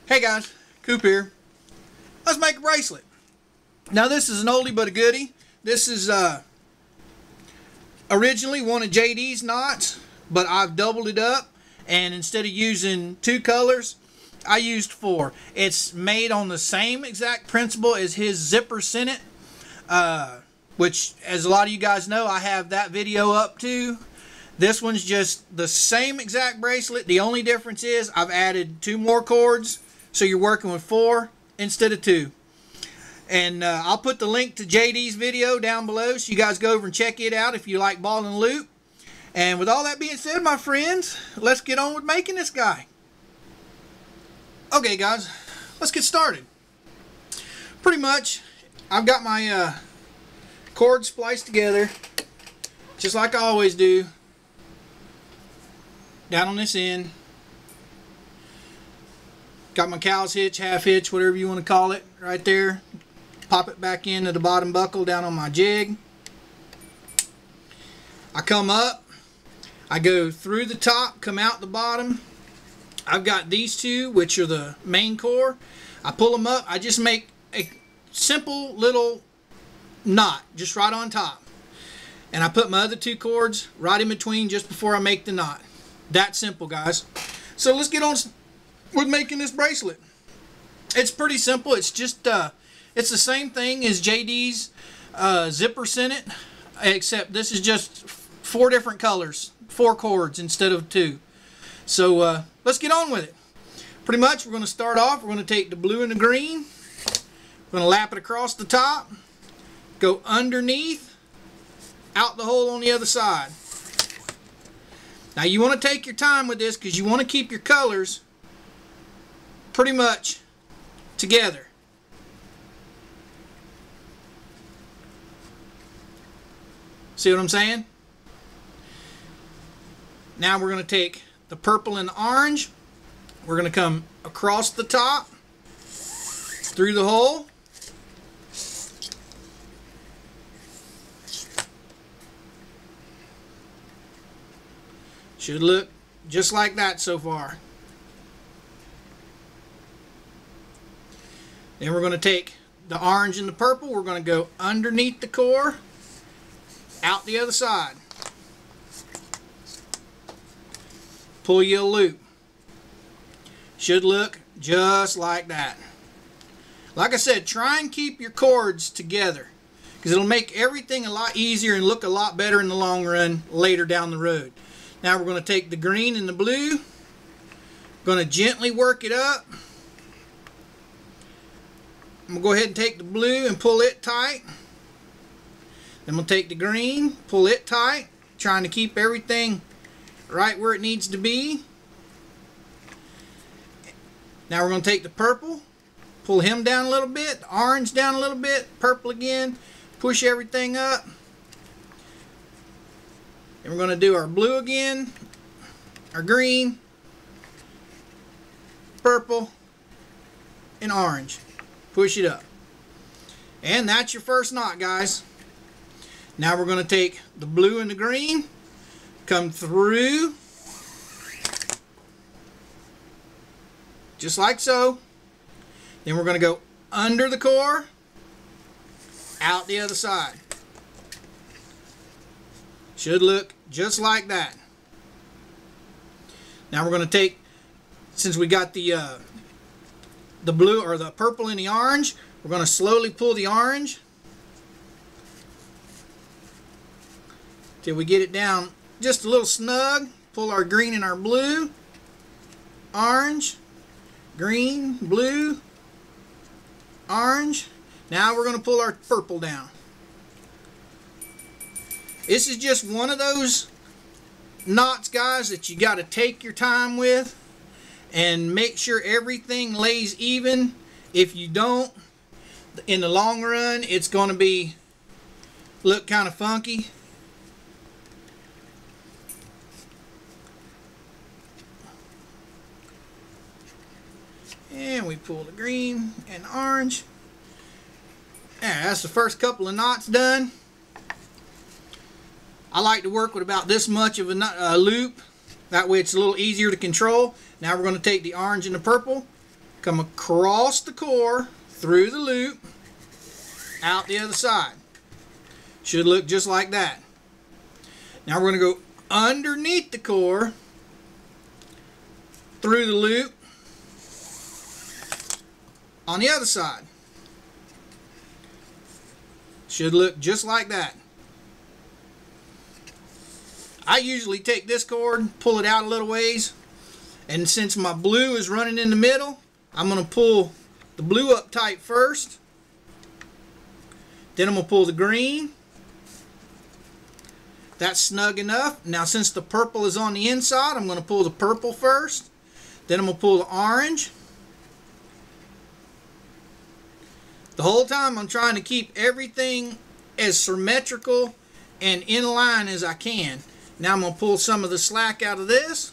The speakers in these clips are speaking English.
Hey guys, Coop here. Let's make a bracelet. Now this is an oldie but a goodie. This is originally one of JD's knots, but I've doubled it up, and instead of using 2 colors, I used 4. It's made on the same exact principle as his zipper Sinnet, which, as a lot of you guys know, I have that video up too. This one's just the same exact bracelet. The only difference is I've added 2 more cords, so you're working with 4 instead of 2. And I'll put the link to JD's video down below so you guys go over and check it out if you like ball and loop. And with all that being said, my friends, let's get on with making this guy. Okay guys, let's get started. Pretty much, I've got my cords spliced together, just like I always do. Down on this end. Got my cow's hitch, half hitch, whatever you want to call it, right there. Pop it back into the bottom buckle down on my jig. I come up, I go through the top, come out the bottom. I've got these 2, which are the main core. I pull them up, I just make a simple little knot just right on top. And I put my other 2 cords right in between just before I make the knot. That simple, guys. So let's get on with making this bracelet. It's pretty simple. It's just it's the same thing as JD's zipper Sinnet, except this is just 4 different colors, 4 cords instead of 2. So let's get on with it. Pretty much we're going to start off, we're going to take the blue and the green, we're going to lap it across the top, go underneath, out the hole on the other side. Now you want to take your time with this because you want to keep your colors pretty much together. See what I'm saying? Now we're going to take the purple and the orange. We're going to come across the top, through the hole. Should look just like that so far. Then we're going to take the orange and the purple. We're going to go underneath the core, out the other side. Pull you a loop. Should look just like that. Like I said, try and keep your cords together because it'll make everything a lot easier and look a lot better in the long run later down the road. Now we're going to take the green and the blue. Going to gently work it up. I'm going to go ahead and take the blue and pull it tight. Then we'll take the green, pull it tight, trying to keep everything right where it needs to be. Now we're going to take the purple, pull him down a little bit, the orange down a little bit, purple again, push everything up. And we're going to do our blue again, our green, purple, and orange. Push it up. And that's your first knot, guys. Now we're going to take the blue and the green, come through, just like so. Then we're going to go under the core, out the other side. Should look just like that. Now we're going to take, since we got the blue or the purple and the orange, we're going to slowly pull the orange till we get it down just a little snug. Pull our green and our blue, orange, green, blue, orange. Now we're going to pull our purple down. This is just one of those knots, guys, that you got to take your time with and make sure everything lays even. If you don't, in the long run, it's going to look kind of funky. And we pull the green and orange. Yeah, that's the first couple of knots done. I like to work with about this much of a loop. That way it's a little easier to control. Now we're going to take the orange and the purple, come across the core, through the loop, out the other side. Should look just like that. Now we're going to go underneath the core, through the loop, on the other side. Should look just like that. I usually take this cord, pull it out a little ways, and since my blue is running in the middle, I'm going to pull the blue up tight first. Then I'm going to pull the green. That's snug enough. Now since the purple is on the inside, I'm going to pull the purple first. Then I'm going to pull the orange. The whole time I'm trying to keep everything as symmetrical and in line as I can. Now I'm going to pull some of the slack out of this.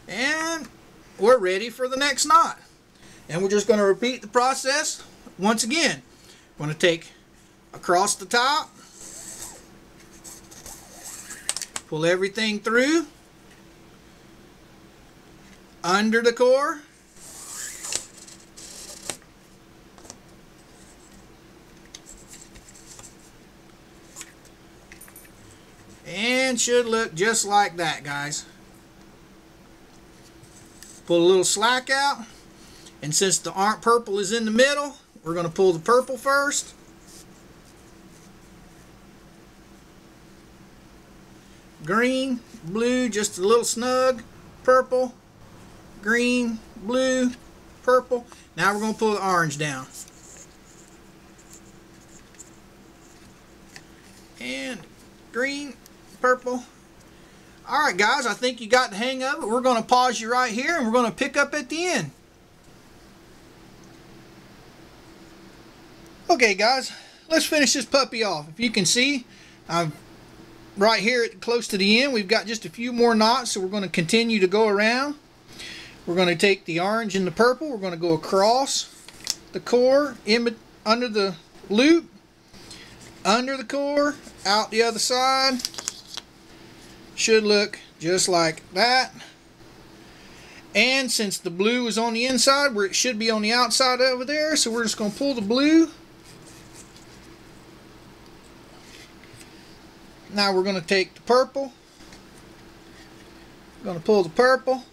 And we're ready for the next knot. And we're just going to repeat the process once again. We're going to take across the top, pull everything through, under the core, and should look just like that, guys. Pull a little slack out, and since the purple is in the middle, we're going to pull the purple first. Green, blue, just a little snug, purple, green, blue, purple. Now we're going to pull the orange down. And green, purple. Alright guys, I think you got the hang of it. We're going to pause you right here and we're going to pick up at the end. Okay guys, let's finish this puppy off. If you can see, I'm right here close to the end. We've got just a few more knots, so we're going to continue to go around. We're going to take the orange and the purple. We're going to go across the core, under the loop, under the core, out the other side. Should look just like that. And since the blue is on the inside, where it should be on the outside over there, so we're just going to pull the blue. Now we're going to take the purple. We're going to pull the purple.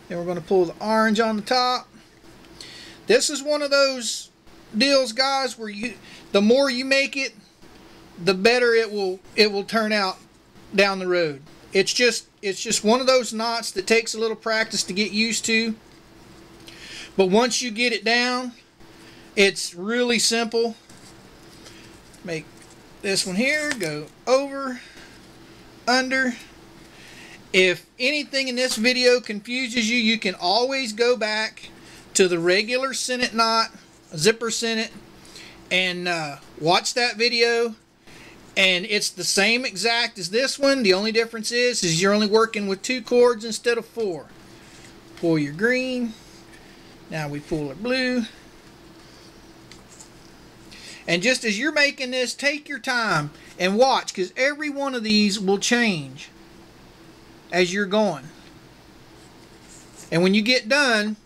Then we're going to pull the orange on the top. This is one of those deals, guys, where the more you make it, the better it will turn out down the road. It's just one of those knots that takes a little practice to get used to. But once you get it down, it's really simple. Make this one here go over, under. If anything in this video confuses you, you can always go back to the regular Sinnet knot, zipper Sinnet, and watch that video. And it's the same exact as this one. The only difference is you're only working with 2 cords instead of 4. Pull your green. Now we pull our blue. And just as you're making this, take your time and watch, because every one of these will change as you're going. And when you get done,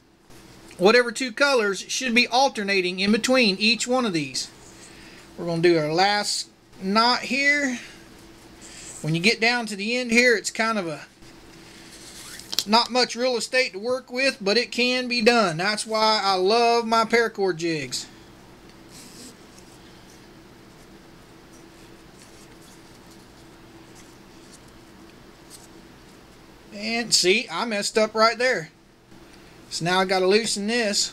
whatever 2 colors should be alternating in between each one of these. We're going to do our last knot here. When you get down to the end here, it's kind of not much real estate to work with, but it can be done. That's why I love my paracord jigs. And see, I messed up right there. So now I got to loosen this.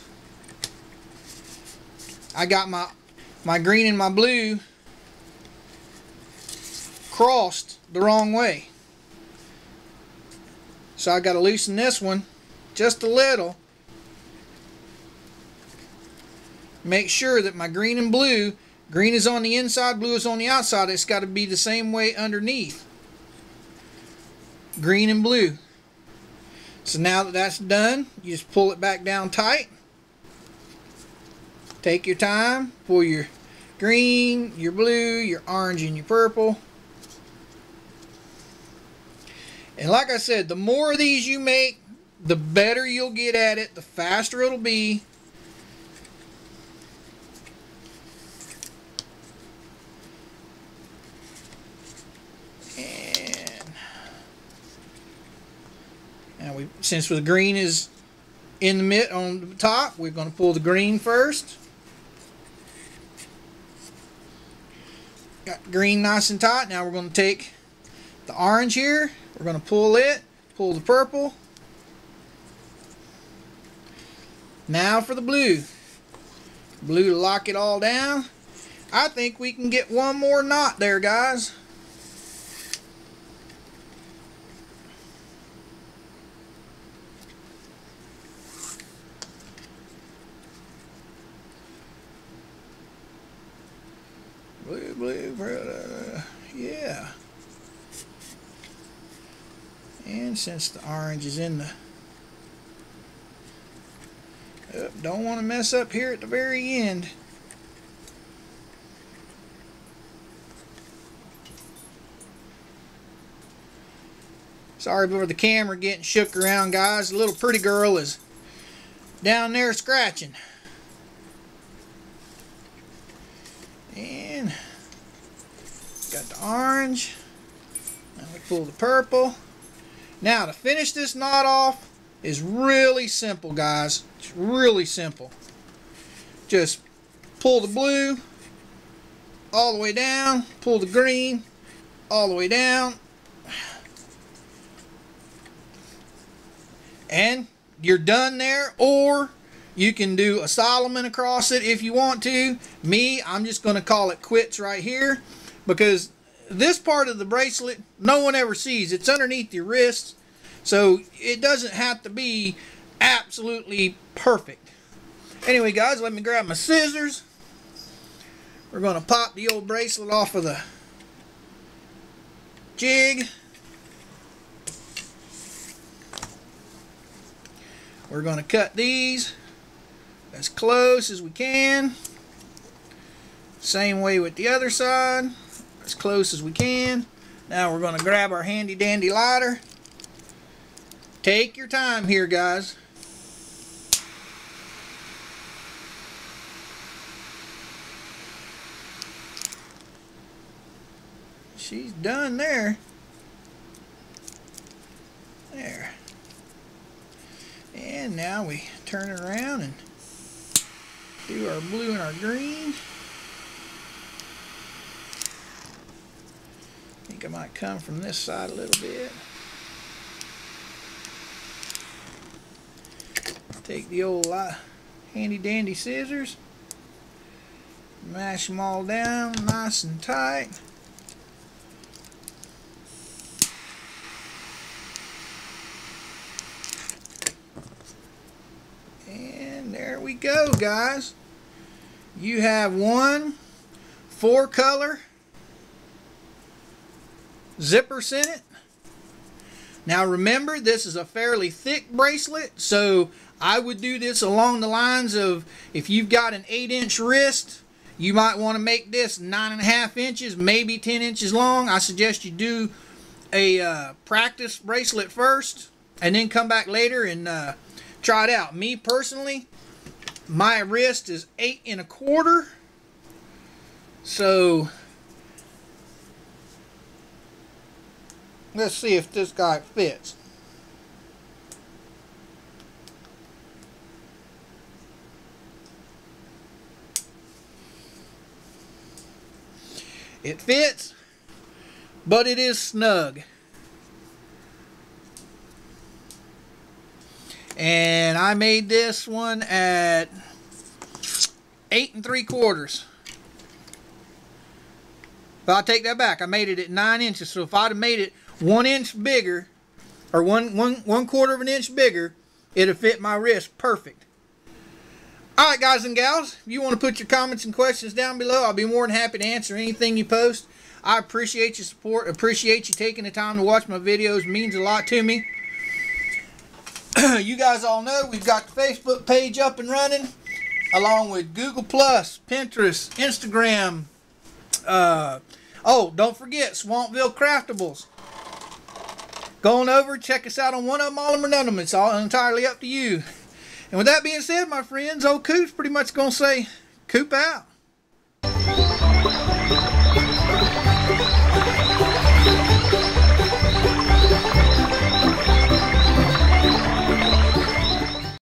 I got my green and my blue crossed the wrong way. So I got to loosen this one just a little. Make sure that my green and blue, green is on the inside, blue is on the outside. It's got to be the same way underneath. Green and blue. So now that that's done, you just pull it back down tight. Take your time, pull your green, your blue, your orange, and your purple. And like I said, the more of these you make, the better you'll get at it, the faster it'll be. And now since the green is in the mid on the top, we're going to pull the green first. Got green nice and tight. Now we're going to take the orange here. We're going to pull it, pull the purple. Now for the blue. Blue to lock it all down. I think we can get one more knot there, guys. Blue, blue, yeah. And since the orange is in the... don't want to mess up here at the very end. Sorry for the camera getting shook around, guys. The little pretty girl is down there scratching. And got the orange. Now we pull the purple. Now to finish this knot off is really simple, guys. It's really simple. Just pull the blue all the way down, pull the green all the way down, and you're done there. Or you can do a Solomon across it if you want to. Me, I'm just going to call it quits right here, because this part of the bracelet no one ever sees. It's underneath your wrist, so it doesn't have to be absolutely perfect. Anyway, guys, let me grab my scissors. We're going to pop the old bracelet off of the jig. We're going to cut these as close as we can. Same way with the other side, as close as we can. Now we're going to grab our handy dandy lighter. Take your time here, guys. She's done there. There. And now we turn it around and do our blue and our green. I think I might come from this side a little bit. Take the old handy dandy scissors, mash them all down nice and tight. And there we go, guys. You have one 4-color zipper Sinnet. Now remember, this is a fairly thick bracelet, so I would do this along the lines of, if you've got an 8-inch wrist, you might want to make this 9.5 inches, maybe 10 inches long. I suggest you do a practice bracelet first and then come back later and try it out. Me personally, my wrist is 8 1/4, so let's see if this guy fits. It fits, but it is snug. And I made this one at 8 3/4. But I'll take that back. I made it at 9 inches. So if I'd have made it 1 inch bigger, or one 1/4 of an inch bigger, it'd have fit my wrist perfect. Alright, guys and gals, if you want to put your comments and questions down below, I'll be more than happy to answer anything you post. I appreciate your support, appreciate you taking the time to watch my videos. It means a lot to me. You guys all know we've got the Facebook page up and running. along with Google Plus, Pinterest, Instagram. Oh, don't forget Swampville Craftables. Go on over, check us out on one of them, all of them, or none of them. It's all entirely up to you. And with that being said, my friends, old Coop's pretty much going to say, Coop out.